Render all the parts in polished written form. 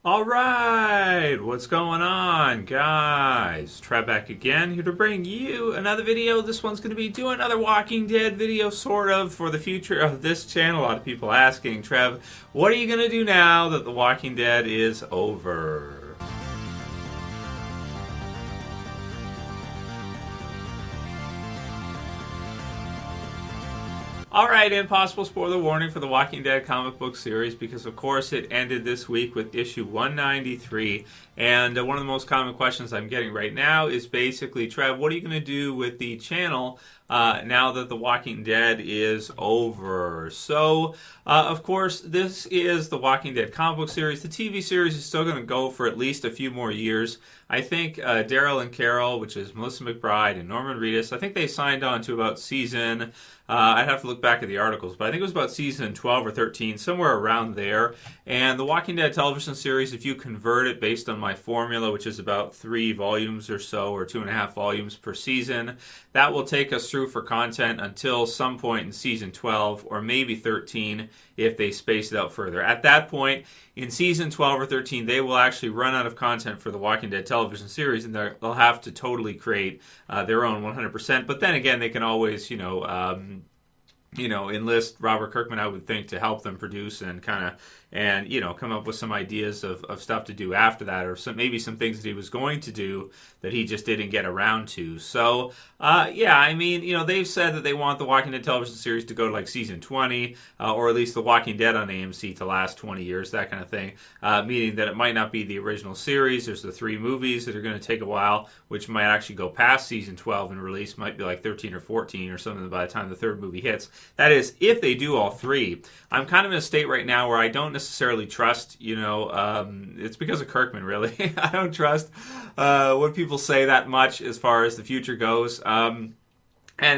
All right, what's going on, guys? Trev back again, here to bring you another video. This one's going to be doing another Walking Dead video, sort of, for the future of this channel. A lot of people asking, Trev, what are you going to do now that The Walking Dead is over? Alright, impossible spoiler warning for the Walking Dead comic book series because, of course, it ended this week with issue 193. And one of the most common questions I'm getting right now is basically, Trev, what are you going to do with the channel now that The Walking Dead is over? So, of course, this is the Walking Dead comic book series. The TV series is still going to go for at least a few more years. I think Daryl and Carol, which is Melissa McBride and Norman Reedus, I think they signed on to about season... I'd have to look back at the articles, but I think it was about season 12 or 13, somewhere around there. And the Walking Dead television series, if you convert it based on my formula, which is about 3 volumes or so, or 2.5 volumes per season, that will take us through for content until some point in season 12 or maybe 13 if they space it out further. At that point, in season 12 or 13, they will actually run out of content for the Walking Dead television series, and they'll have to totally create their own 100%. But then again, they can always, enlist Robert Kirkman, I would think, to help them produce and come up with some ideas of stuff to do after that, or maybe some things that he was going to do that he just didn't get around to. So, they've said that they want the Walking Dead television series to go to like season 20, or at least The Walking Dead on AMC to last 20 years, that kind of thing, meaning that it might not be the original series. There's the 3 movies that are going to take a while, which might actually go past season 12 and release, might be like 13 or 14 or something by the time the 3rd movie hits. That is, if they do all 3. I'm kind of in a state right now where I don't necessarily trust, it's because of Kirkman, really. I don't trust what people say that much as far as the future goes. And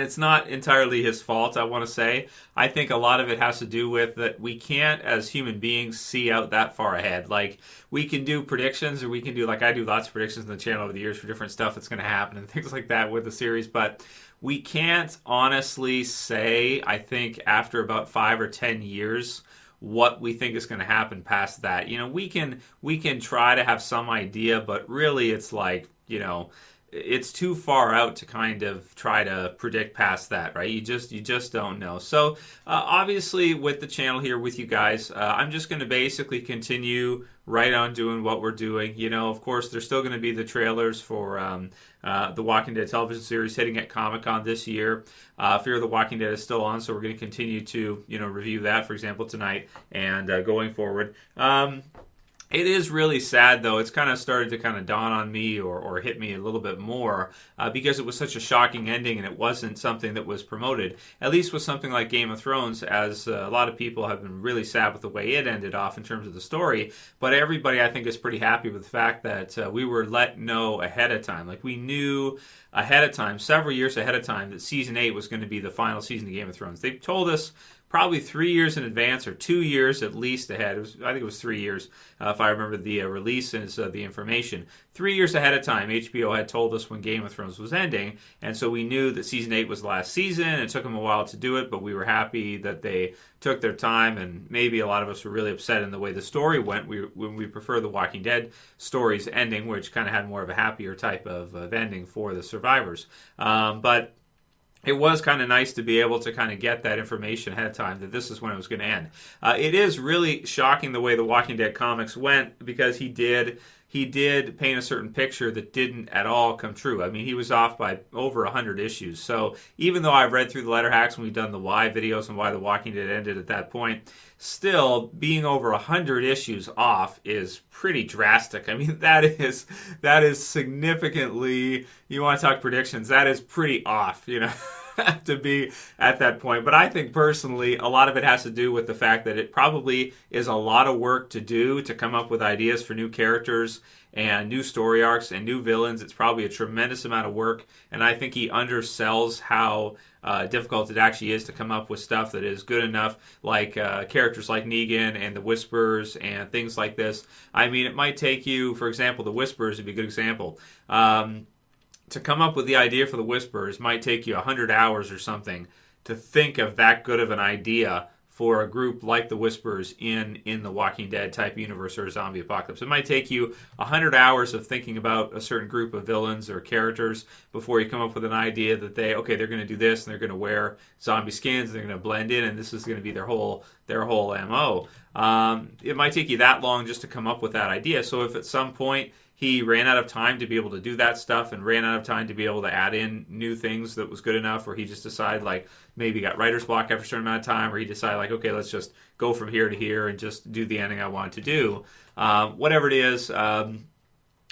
it's not entirely his fault, I want to say. I think a lot of it has to do with that we can't, as human beings, see out that far ahead. Like, we can do predictions, or we can do, like I do lots of predictions on the channel over the years for different stuff that's going to happen and things like that with the series, but we can't honestly say, I think, after about 5 or 10 years, what we think is going to happen past that. We can try to have some idea, but really it's like, it's too far out to kind of try to predict past that, right? You just don't know. So obviously with the channel here with you guys, I'm just going to basically continue right on doing what we're doing. Of course, there's still going to be the trailers for the Walking Dead television series hitting at Comic-Con this year. Fear the Walking Dead is still on, so we're going to continue to review that, for example, tonight and going forward. It is really sad, though. It's kind of started to kind of dawn on me or hit me a little bit more because it was such a shocking ending and it wasn't something that was promoted, at least with something like Game of Thrones, as a lot of people have been really sad with the way it ended off in terms of the story. But everybody, I think, is pretty happy with the fact that we were let know ahead of time. Like, we knew ahead of time, several years ahead of time, that Season 8 was going to be the final season of Game of Thrones. They told us probably 3 years in advance, or 2 years at least ahead. I think it was 3 years, if I remember the release and the information. 3 years ahead of time, HBO had told us when Game of Thrones was ending, and so we knew that Season 8 was the last season. It took them a while to do it, but we were happy that they took their time, and maybe a lot of us were really upset in the way the story went. We prefer the Walking Dead story's ending, which kind of had more of a happier type of ending for the survivors. But it was kind of nice to be able to kind of get that information ahead of time that this is when it was going to end. It is really shocking the way the Walking Dead comics went, because he did paint a certain picture that didn't at all come true. I mean, he was off by over 100 issues. So even though I've read through the letter hacks and we've done the why videos and why the Walking Dead ended at that point, still being over 100 issues off is pretty drastic. I mean, that is significantly, you want to talk predictions, that is pretty off, to be at that point. But I think personally, a lot of it has to do with the fact that it probably is a lot of work to do to come up with ideas for new characters and new story arcs and new villains. It's probably a tremendous amount of work, and I think he undersells how difficult it actually is to come up with stuff that is good enough, like characters like Negan and the Whisperers and things like this. I mean, it might take you, for example, the Whisperers would be a good example. To come up with the idea for the Whisperers might take you 100 hours or something to think of that good of an idea for a group like the Whisperers in the Walking Dead type universe or zombie apocalypse. It might take you 100 hours of thinking about a certain group of villains or characters before you come up with an idea that they're going to do this, and they're going to wear zombie skins, and they're going to blend in, and this is going to be their whole MO. It might take you that long just to come up with that idea. So if at some point he ran out of time to be able to do that stuff and ran out of time to be able to add in new things that was good enough, or he just decided, like, maybe got writer's block after a certain amount of time, or he decided, like, okay, let's just go from here to here and just do the ending I want to do. Whatever it is,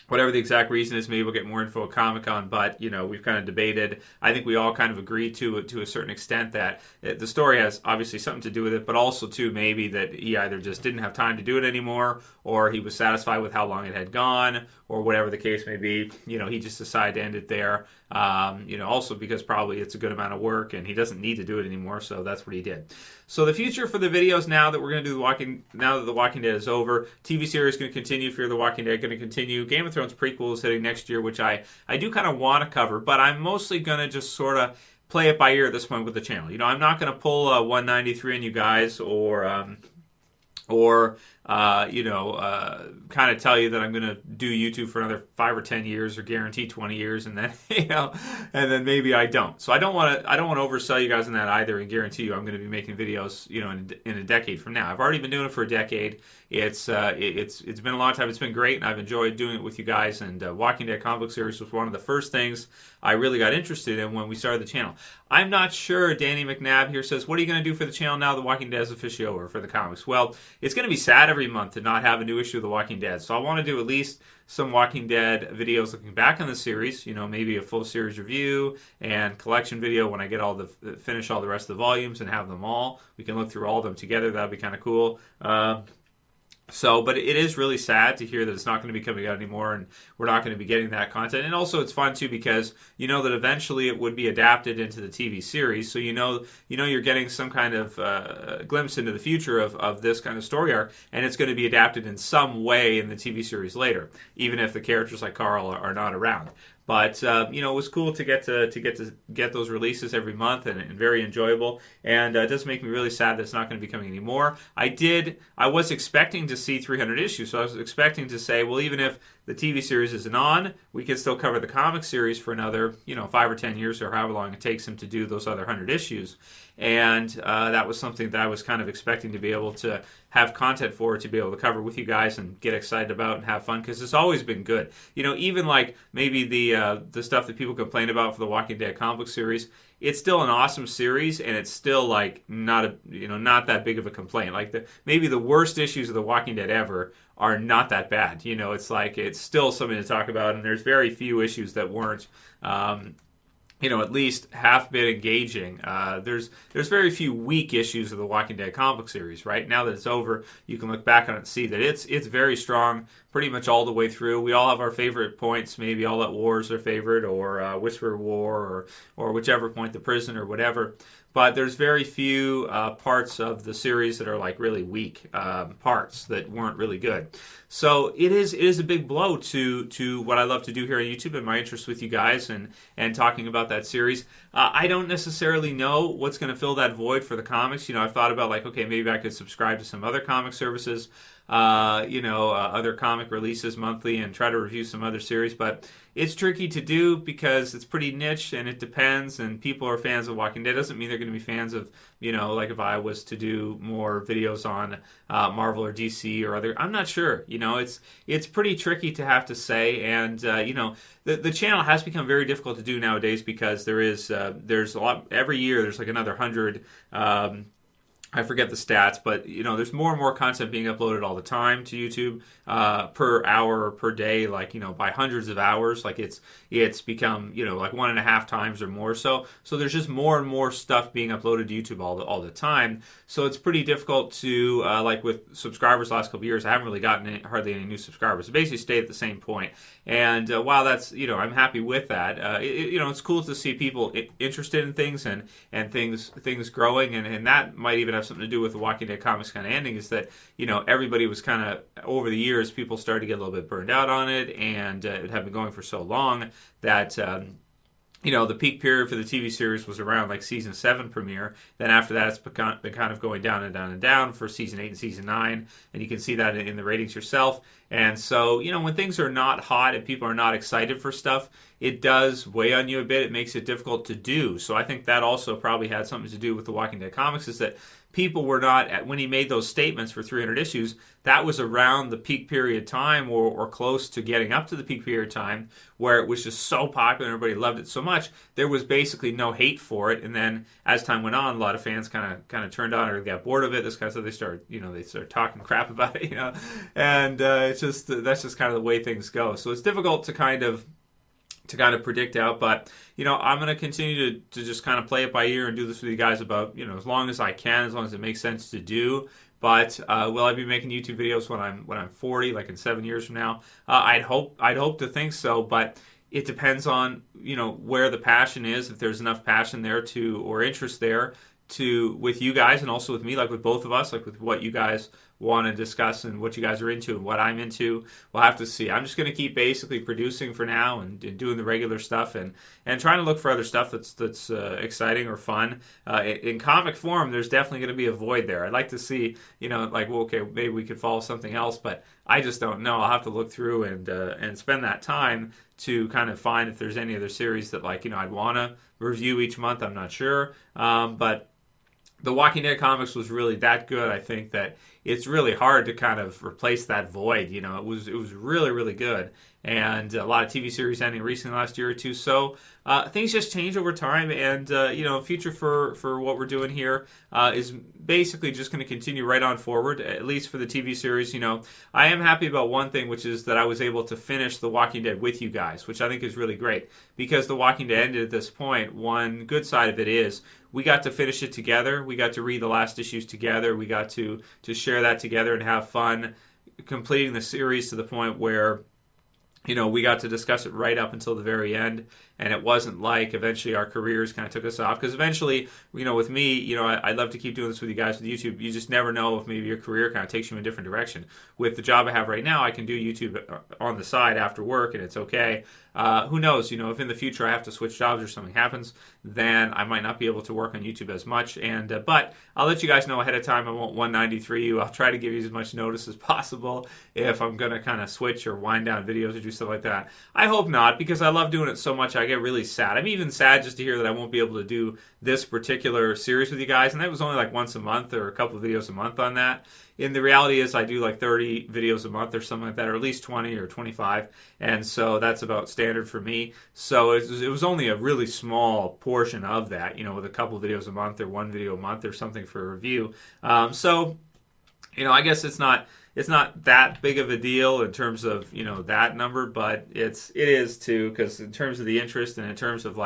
whatever the exact reason is, maybe we'll get more info at Comic-Con, but, we've kind of debated. I think we all kind of agreed to a certain extent that the story has obviously something to do with it, but also, too, maybe that he either just didn't have time to do it anymore, or he was satisfied with how long it had gone, or whatever the case may be. He just decided to end it there. Also because probably it's a good amount of work, and he doesn't need to do it anymore, so that's what he did. So the future for the videos now that we're going to do now that The Walking Dead is over, TV series is going to continue, Fear the Walking Dead going to continue, Game of Thrones prequel is hitting next year, which I do kind of want to cover, but I'm mostly going to just sort of play it by ear at this point with the channel. I'm not going to pull 193 on you guys, or kind of tell you that I'm going to do YouTube for another 5 or 10 years, or guarantee 20 years, and then and then maybe I don't. So I don't want to oversell you guys on that either, and guarantee you I'm going to be making videos, in a decade from now. I've already been doing it for a decade. It's been a long time. It's been great, and I've enjoyed doing it with you guys. And Walking Dead comic book series was one of the first things I really got interested in when we started the channel. I'm not sure. Danny McNab here says, "What are you going to do for the channel now The Walking Dead is officially over for the comics?" Well, it's going to be sad every month to not have a new issue of The Walking Dead. So I want to do at least some Walking Dead videos looking back on the series, maybe a full series review and collection video when I get finish all the rest of the volumes and have them all. We can look through all of them together. That'd be kind of cool. But it is really sad to hear that it's not going to be coming out anymore, and we're not going to be getting that content. And also, it's fun too because that eventually it would be adapted into the TV series, so you're getting some kind of glimpse into the future of this kind of story arc, and it's going to be adapted in some way in the TV series later, even if the characters like Carl are not around. But it was cool to get those releases every month, and very enjoyable. And it does make me really sad that it's not going to be coming anymore. I was expecting to see 300 issues, so I was expecting to say, well, even if the TV series isn't on, we can still cover the comic series for another 5 or 10 years, or however long it takes him to do those other 100 issues. And that was something that I was kind of expecting to be able to have content for, to be able to cover with you guys and get excited about and have fun, because it's always been good. Even like maybe the stuff that people complain about for the Walking Dead comic book series, it's still an awesome series, and it's still like not that big of a complaint. Like maybe the worst issues of the Walking Dead ever are not that bad. It's like it's still something to talk about, and there's very few issues that weren't at least half bit engaging. There's very few weak issues of the Walking Dead comic book series. Right now that it's over, you can look back on it and see that it's very strong, pretty much all the way through. We all have our favorite points. Maybe All Out War is our favorite, or Whisper War, or whichever point, the prison or whatever. But there's very few parts of the series that are like really weak parts that weren't really good. So it is a big blow to what I love to do here on YouTube and my interest with you guys and talking about that series. I don't necessarily know what's going to fill that void for the comics. I've thought about like, okay, maybe I could subscribe to some other comic services, other comic releases monthly, and try to review some other series, but it's tricky to do because it's pretty niche and it depends, and people are fans of Walking Dead. Doesn't mean they're going to be fans of, like if I was to do more videos on Marvel or DC or other, I'm not sure. It's pretty tricky to have to say, and the channel has become very difficult to do nowadays because there's a lot, every year there's like another 100 I forget the stats, but there's more and more content being uploaded all the time to YouTube per hour or per day, like by hundreds of hours. Like it's become like 1.5 times or more. So there's just more and more stuff being uploaded to YouTube all the time. So it's pretty difficult to like with subscribers the last couple of years. I haven't really gotten hardly any new subscribers. It basically stayed at the same point. And while that's I'm happy with that. It's cool to see people interested in things and things growing, and that might even have something to do with the Walking Dead comics kind of ending, is that everybody was kind of, over the years, people started to get a little bit burned out on it, and it had been going for so long that the peak period for the TV series was around like season 7 premiere. Then after that, it's been kind of going down and down and down for season 8 and season 9. And you can see that in the ratings yourself. And so, when things are not hot and people are not excited for stuff, it does weigh on you a bit. It makes it difficult to do. So I think that also probably had something to do with the Walking Dead comics, is that people were not, when he made those statements for 300 issues, that was around the peak period time or close to getting up to the peak period time where it was just so popular and everybody loved it so much, there was basically no hate for it. And then as time went on, a lot of fans kind of turned on or got bored of it. This kind of stuff, they started talking crap about it, and that's just kind of the way things go. So it's difficult to kind of predict out, but I'm going to continue to just kind of play it by ear and do this with you guys about as long as I can, as long as it makes sense to do. But will I be making YouTube videos when I'm 40, like in 7 years from now? I'd hope to think so, but it depends on where the passion is. If there's enough passion there or interest there with you guys and also with me, like with both of us, like with what you guys want to discuss and what you guys are into and what I'm into, we'll have to see. I'm just going to keep basically producing for now and doing the regular stuff and trying to look for other stuff that's exciting or fun. In comic form, there's definitely going to be a void there. I'd like to see, okay, maybe we could follow something else, but I just don't know. I'll have to look through and spend that time to kind of find if there's any other series that I'd want to review each month. I'm not sure, but The Walking Dead comics was really that good. I think that it's really hard to kind of replace that void. It was really, really good. And a lot of TV series ending recently last year or two. So things just change over time. And, future for what we're doing here is basically just going to continue right on forward, at least for the TV series. I am happy about one thing, which is that I was able to finish The Walking Dead with you guys, which I think is really great. Because The Walking Dead ended at this point, one good side of it is we got to finish it together. We got to read the last issues together. We got to share that together and have fun completing the series to the point where we got to discuss it right up until the very end, and it wasn't like eventually our careers kind of took us off. Because eventually, with me, I'd love to keep doing this with you guys with YouTube. You just never know if maybe your career kind of takes you in a different direction. With the job I have right now, I can do YouTube on the side after work, and it's okay. Who knows? If in the future I have to switch jobs or something happens, then I might not be able to work on YouTube as much. And but I'll let you guys know ahead of time. I won't 193 you. I'll try to give you as much notice as possible if I'm going to kind of switch or wind down videos or do stuff like that. I hope not, because I love doing it so much. I get really sad. I'm even sad just to hear that I won't be able to do this particular series with you guys. And that was only like once a month or a couple of videos a month on that. And the reality is I do like 30 videos a month or something like that, or at least 20 or 25. And so that's about standard for me. So it was only a really small portion of that, with a couple of videos a month or one video a month or something for a review. So I guess it's not that big of a deal in terms of, that number, but it is too, because in terms of the interest and in terms of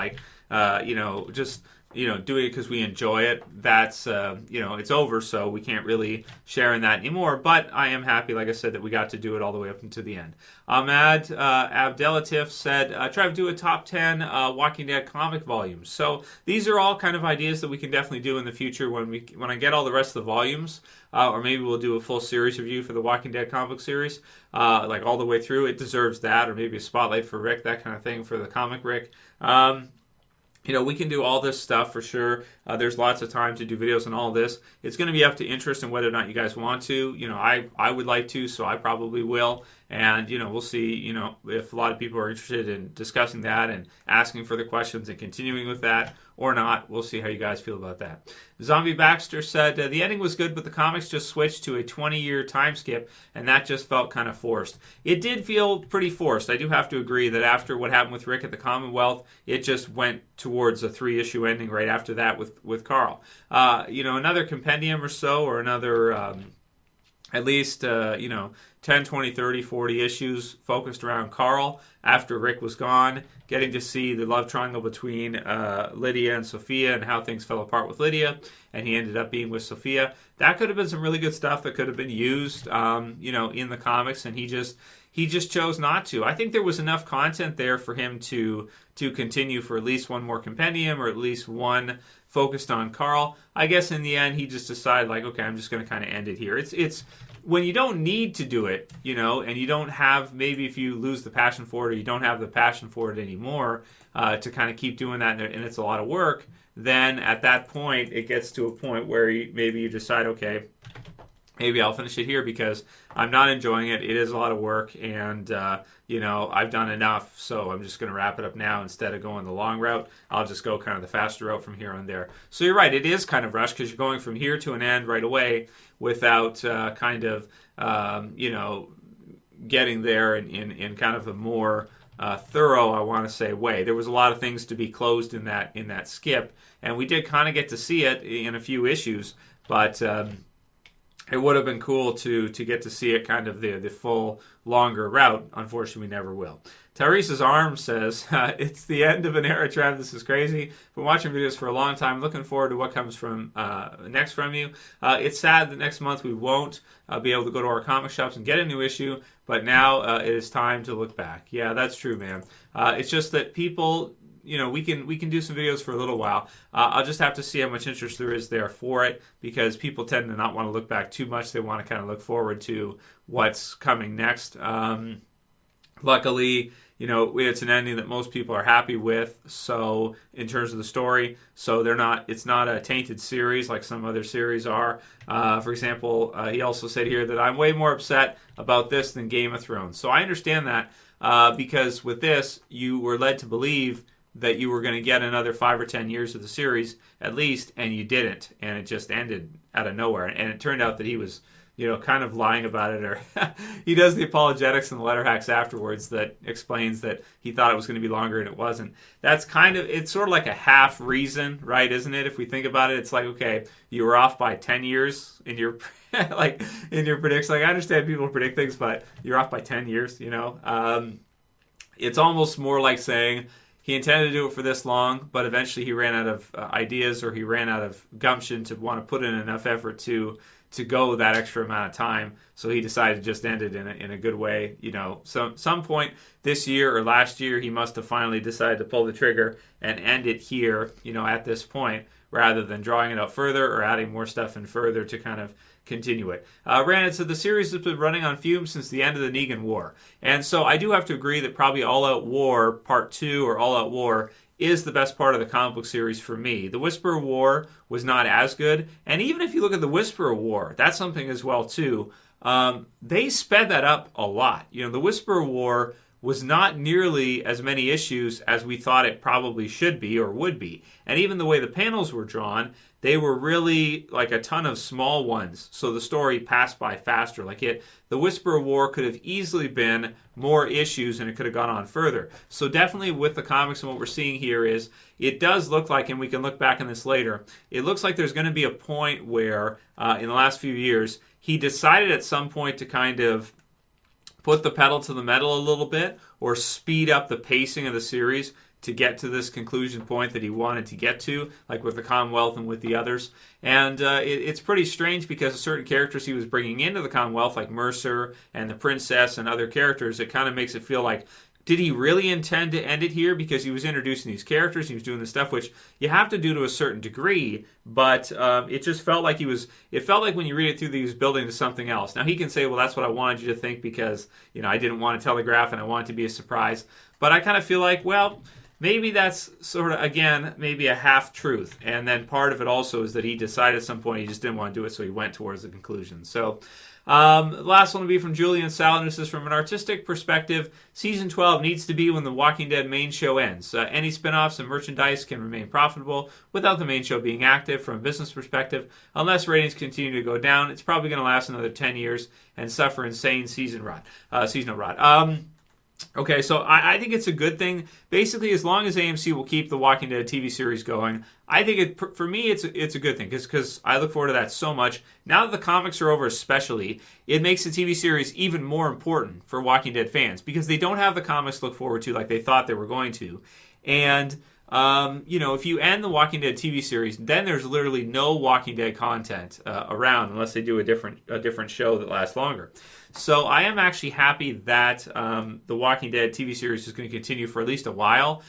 just doing it because we enjoy it, that's, it's over, so we can't really share in that anymore. But I am happy, like I said, that we got to do it all the way up until the end. Ahmad, abdellatif said, Trev, do a top 10 Walking Dead comic volumes. So these are all kind of ideas that we can definitely do in the future when I get all the rest of the volumes, or maybe we'll do a full series review for the Walking Dead comic series, like all the way through. It deserves that, or maybe a spotlight for Rick, that kind of thing for the comic Rick. We can do all this stuff for sure. There's lots of time to do videos on all this. It's going to be up to interest and whether or not you guys want to. I would like to, so I probably will. And, we'll see, if a lot of people are interested in discussing that and asking further questions and continuing with that or not. We'll see how you guys feel about that. Zombie Baxter said, the ending was good, but the comics just switched to a 20-year time skip, and that just felt kind of forced. It did feel pretty forced. I do have to agree that after what happened with Rick at the Commonwealth, it just went towards a 3-issue ending right after that with Carl. Another compendium or so, or another at least 10, 20, 30, 40 issues focused around Carl after Rick was gone, getting to see the love triangle between Lydia and Sophia and how things fell apart with Lydia, and he ended up being with Sophia. That could have been some really good stuff that could have been used, in the comics, and he just chose not to. I think there was enough content there for him to continue for at least one more compendium, or at least one focused on Carl. I guess in the end, he just decided, okay, I'm just going to kind of end it here. It's when you don't need to do it, and you don't have, maybe if you lose the passion for it or you don't have the passion for it anymore, to kind of keep doing that, and it's a lot of work, then at that point, it gets to a point where maybe you decide, okay, maybe I'll finish it here because I'm not enjoying it. It is a lot of work, and I've done enough, so I'm just going to wrap it up now instead of going the long route. I'll just go kind of the faster route from here on there. So you're right, it is kind of rushed because you're going from here to an end right away without getting there in kind of a more thorough, I want to say, way. There was a lot of things to be closed in that skip, and we did kind of get to see it in a few issues, but it would have been cool to get to see it kind of the full longer route. Unfortunately, we never will. Tyrese's arm says, it's the end of an era, Trev. This is crazy. Been watching videos for a long time. Looking forward to what comes from next from you. It's sad that next month we won't be able to go to our comic shops and get a new issue, but now it is time to look back. Yeah, that's true, man. It's just that people... we can do some videos for a little while. I'll just have to see how much interest there is there for it, because people tend to not want to look back too much. They want to kind of look forward to what's coming next. Luckily, it's an ending that most people are happy with. So in terms of the story, so it's not a tainted series like some other series are. For example, he also said here that I'm way more upset about this than Game of Thrones. So I understand that because with this, you were led to believe that you were going to get another 5 or 10 years of the series at least, and you didn't, and it just ended out of nowhere. And it turned out that he was, kind of lying about it, or he does the apologetics and the letter hacks afterwards that explains that he thought it was going to be longer and it wasn't. That's it's sort of like a half reason, right? Isn't it? If we think about it, it's like, okay, you were off by 10 years in your in your predictions. Like, I understand people predict things, but you're off by 10 years. It's almost more like saying he intended to do it for this long, but eventually he ran out of ideas, or he ran out of gumption to want to put in enough effort to go that extra amount of time. So he decided to just end it in a good way. Some point this year or last year, he must have finally decided to pull the trigger and end it here, at this point, rather than drawing it out further or adding more stuff in further to kind of continue it. Brandon said the series has been running on fumes since the end of the Negan War. And so I do have to agree that probably All Out War Part 2 or All Out War is the best part of the comic book series for me. The Whisperer War was not as good. And even if you look at the Whisperer War, that's something as well too. They sped that up a lot. The Whisperer War was not nearly as many issues as we thought it probably should be or would be. And even the way the panels were drawn, they were really like a ton of small ones, so the story passed by faster. The Whisperer War could have easily been more issues, and it could have gone on further. So definitely with the comics and what we're seeing here is, it does look like, and we can look back on this later, it looks like there's going to be a point where, in the last few years, he decided at some point to kind of put the pedal to the metal a little bit, or speed up the pacing of the series to get to this conclusion point that he wanted to get to, like with the Commonwealth and with the others. And it's pretty strange because certain characters he was bringing into the Commonwealth, like Mercer and the Princess and other characters, it kind of makes it feel like, did he really intend to end it here? Because he was introducing these characters, he was doing this stuff, which you have to do to a certain degree, but it just felt like it felt like when you read it through, he was building to something else. Now he can say, well, that's what I wanted you to think because, I didn't want to telegraph and I wanted it to be a surprise. But I kind of feel like, well, maybe that's sort of, again, maybe a half-truth. And then part of it also is that he decided at some point he just didn't want to do it, so he went towards the conclusion. So, the last one will be from Julian Salad, who says, from an artistic perspective, Season 12 needs to be when The Walking Dead main show ends. Any spin-offs and merchandise can remain profitable without the main show being active. From a business perspective, unless ratings continue to go down, it's probably going to last another 10 years and suffer insane seasonal rot. Okay, so I think it's a good thing. Basically, as long as AMC will keep the Walking Dead TV series going, I think for me it's a good thing because I look forward to that so much. Now that the comics are over, especially, it makes the TV series even more important for Walking Dead fans because they don't have the comics to look forward to like they thought they were going to. And if you end the Walking Dead TV series, then there's literally no Walking Dead content around unless they do a different show that lasts longer. So I am actually happy that the Walking Dead TV series is going to continue for at least a while.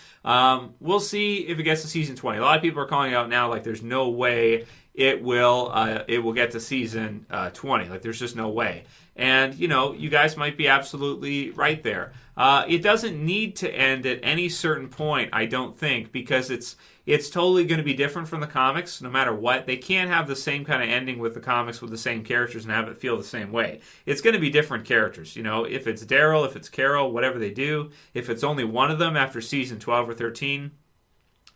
We'll see if it gets to season 20. A lot of people are calling out now like there's no way it will get to season 20. Like, there's just no way. And, you guys might be absolutely right there. It doesn't need to end at any certain point, I don't think, because it's totally going to be different from the comics no matter what. They can't have the same kind of ending with the comics with the same characters and have it feel the same way. It's going to be different characters. If it's Daryl, if it's Carol, whatever they do, if it's only one of them after season 12 or 13,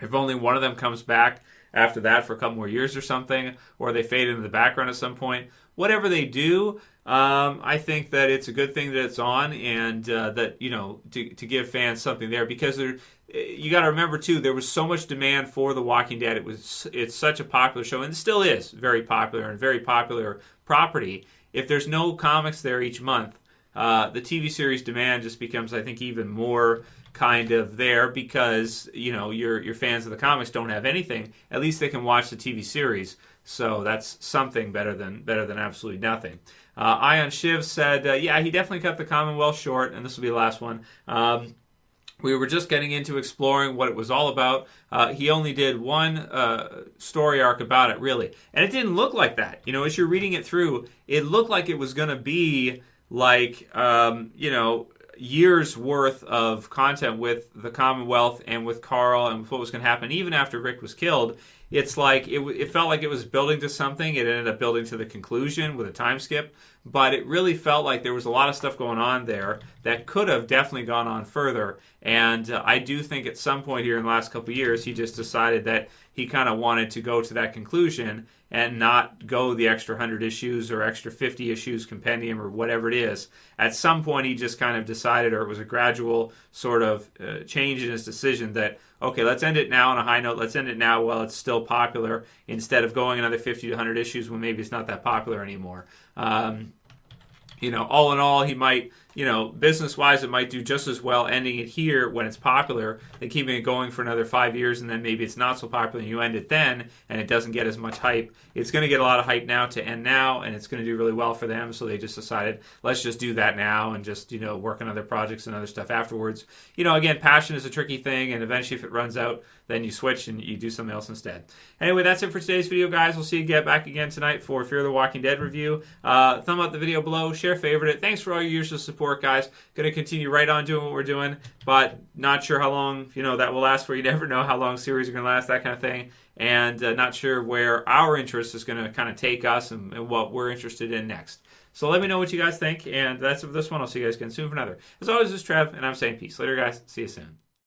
if only one of them comes back after that for a couple more years or something, or they fade into the background at some point, whatever they do, I think that it's a good thing that it's on, and that to give fans something there, because you got to remember too, there was so much demand for The Walking Dead. It's such a popular show, and it still is very popular and very popular property. If there's no comics there each month, the TV series demand just becomes, I think, even more kind of there, because your fans of the comics don't have anything. At least they can watch the TV series, so that's something better than absolutely nothing. Ion Shiv said, yeah, he definitely cut the Commonwealth short, and this will be the last one. We were just getting into exploring what it was all about. He only did one story arc about it, really, and it didn't look like that. As you're reading it through, it looked like it was going to be like years worth of content with the Commonwealth and with Carl and with what was going to happen even after Rick was killed. It's like it felt like it was building to something. It ended up building to the conclusion with a time skip, but it really felt like there was a lot of stuff going on there that could have definitely gone on further. And I do think at some point here in the last couple of years, he just decided that he kind of wanted to go to that conclusion and not go the extra 100 issues or extra 50 issues compendium or whatever it is. At some point, he just kind of decided, or it was a gradual sort of change in his decision that, okay, let's end it now on a high note. Let's end it now while it's still popular, instead of going another 50 to 100 issues when maybe it's not that popular anymore. All in all, he might, business-wise, it might do just as well ending it here when it's popular than keeping it going for another 5 years, and then maybe it's not so popular and you end it then and it doesn't get as much hype. It's going to get a lot of hype now to end now, and it's going to do really well for them, so they just decided, let's just do that now and just, work on other projects and other stuff afterwards. Again, passion is a tricky thing, and eventually if it runs out, then you switch and you do something else instead. Anyway, that's it for today's video, guys. We'll see you back again tonight for Fear the Walking Dead review. Thumb up the video below, share, favorite it. Thanks for all your years of support, guys. Going to continue right on doing what we're doing, but not sure how long that will last for. You never know how long series are going to last, that kind of thing. And not sure where our interest is going to kind of take us and what we're interested in next. So let me know what you guys think, and that's it for this one. I'll see you guys again soon for another. As always, this is Trev, and I'm saying peace. Later, guys. See you soon.